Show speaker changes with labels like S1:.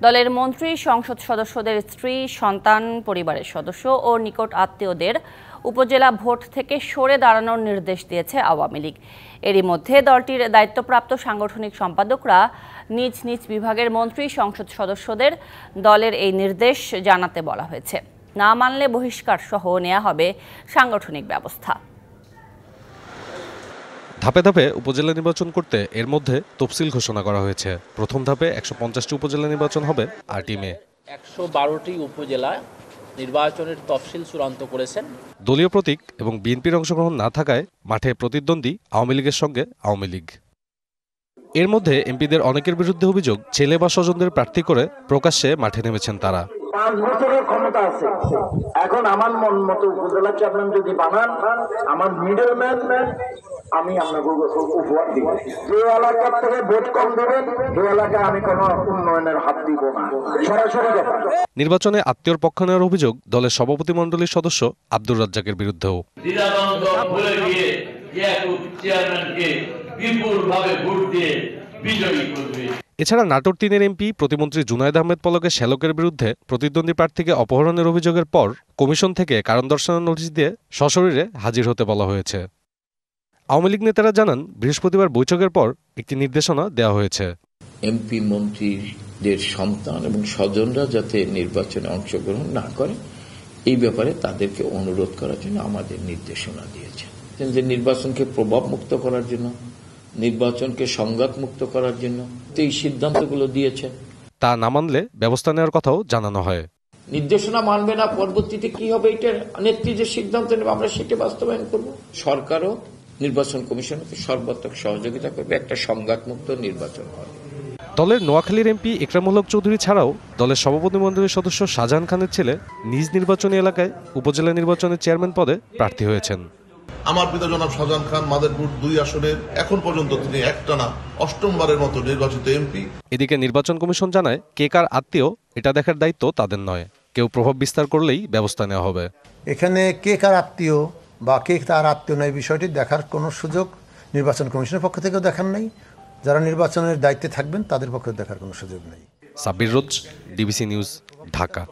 S1: দলের মন্ত্রী, সংসদ সদস্যদের স্ত্রী, সন্তান, পরিবারের সদস্য ও নিকট আত্মীয়দের উপজেলা ভোট থেকে সরে দাঁড়ানোর নির্দেশ দিয়েছে আওয়ামী লীগ। এরই মধ্যে দলটির দায়িত্বপ্রাপ্ত সাংগঠনিক সম্পাদকরা নিজ নিজ বিভাগের মন্ত্রী, সংসদ সদস্যদের দলের এই নির্দেশ জানাতে বলা হয়েছে। না মানলে বহিষ্কার সহ নেওয়া হবে সাংগঠনিক ব্যবস্থা।
S2: ধাপে ধাপে উপজেলা নির্বাচন করতে এর মধ্যে তফসিল ঘোষণা করা হয়েছে। প্রথম ধাপে ১৫০টি উপজেলা নির্বাচন হবে ৮ই মে।
S3: ১১২টি উপজেলা নির্বাচনের তফসিল চূড়ান্ত করেছেন।
S2: দলীয় প্রতীক এবং বিএনপির অংশগ্রহণ না থাকায় মাঠে প্রতিদ্বন্দ্বী আওয়ামী লীগের সঙ্গে আওয়ামী লীগ। এর মধ্যে এমপিদের অনেকের বিরুদ্ধে অভিযোগ, ছেলে বা স্বজনদের প্রার্থী করে প্রকাশ্যে মাঠে নেমেছেন তারা।
S4: 5 বছরের ক্ষমতা আছে, এখন আমার মন মতো উপজেলা চেয়ারম্যান যদি বানান, আমার মিডলম্যান আমি আপনাকে উপহার দিব। যে এলাকার থেকে ভোট কম দেবেন সেই এলাকায় আমি কোনো উন্নয়নের হাত দিব না, সরাসরি কথা।
S2: নির্বাচনে আত্মীয়র পক্ষ নেওয়ার অভিযোগ দলের সভাপতিমণ্ডলীর সদস্য আব্দুর রাজ্জাকের বিরুদ্ধেও। এছাড়া নাটোর ৩-এর এমপি প্রতিমন্ত্রী জুনায়েদ আহমেদ পলকের শ্যালকের বিরুদ্ধে প্রতিদ্বন্দ্বী প্রার্থীকে অপহরণের অভিযোগের পর কমিশন থেকে কারণ দর্শানোর নোটিশ দিয়ে সশরীরে হাজির হতে বলা হয়েছে। আওয়ামী লীগ নেতারা জানান, বৃহস্পতিবার বৈঠকের পর একটি নির্দেশনা দেওয়া হয়েছে।
S5: এমপি মন্ত্রীদের সন্তান এবং স্বজনরা যাতে নির্বাচনে অংশগ্রহণ না করে এই ব্যাপারে তাদেরকে অনুরোধ করার জন্য আমাদের নির্দেশনা দিয়েছে। যে নির্বাচনকে প্রভাব মুক্ত করার জন্য, নির্বাচনকে সংঘাত মুক্ত করার জন্য এই সিদ্ধান্তগুলো দিয়েছে।
S2: তা না মানলে ব্যবস্থা নেওয়ার কথাও জানানো হয়।
S5: নির্দেশনা মানবে না, পরবর্তীতে কি হবে এটার নেত্রী যে সিদ্ধান্ত নেবে আমরা সেটা বাস্তবায়ন করব। সরকারও নির্বাচন কমিশনকে সর্বাত্মক সহযোগিতা করবে, একটা সংঘাতমুক্ত নির্বাচন হবে।
S2: দলের নোয়াখালীর এমপি ইকরামুল হক চৌধুরী ছাড়াও দলের সভাপতিমণ্ডলীর সদস্য শাহজাহান খানের ছেলে নিজ নির্বাচনী এলাকায় উপজেলা নির্বাচনের চেয়ারম্যান পদে প্রার্থী হয়েছেন।
S6: আমার পিতা জনাব শাহজাহান খান মাদারীপুর 2 আসনের এখন পর্যন্ত তিনি একটানা 8মবারের মতো নির্বাচিত এমপি।
S2: এদিকে নির্বাচন কমিশন জানায়, কে কার আত্মীয় এটা দেখার দায়িত্ব তাদের নয়। কেউ প্রভাব বিস্তার করলেই ব্যবস্থা নেওয়া হবে।
S7: এখানে কে কার আত্মীয় বা কে তার আত্মীয় নয় বিষয়টি দেখার কোনো সুযোগ নির্বাচন কমিশনের পক্ষ থেকেও দেখার নেই। যারা নির্বাচনের দায়িত্বে থাকবেন তাদের পক্ষে দেখার কোনো সুযোগ নেই।
S2: সাব্বির রোজ, ডিবিসি নিউজ, ঢাকা।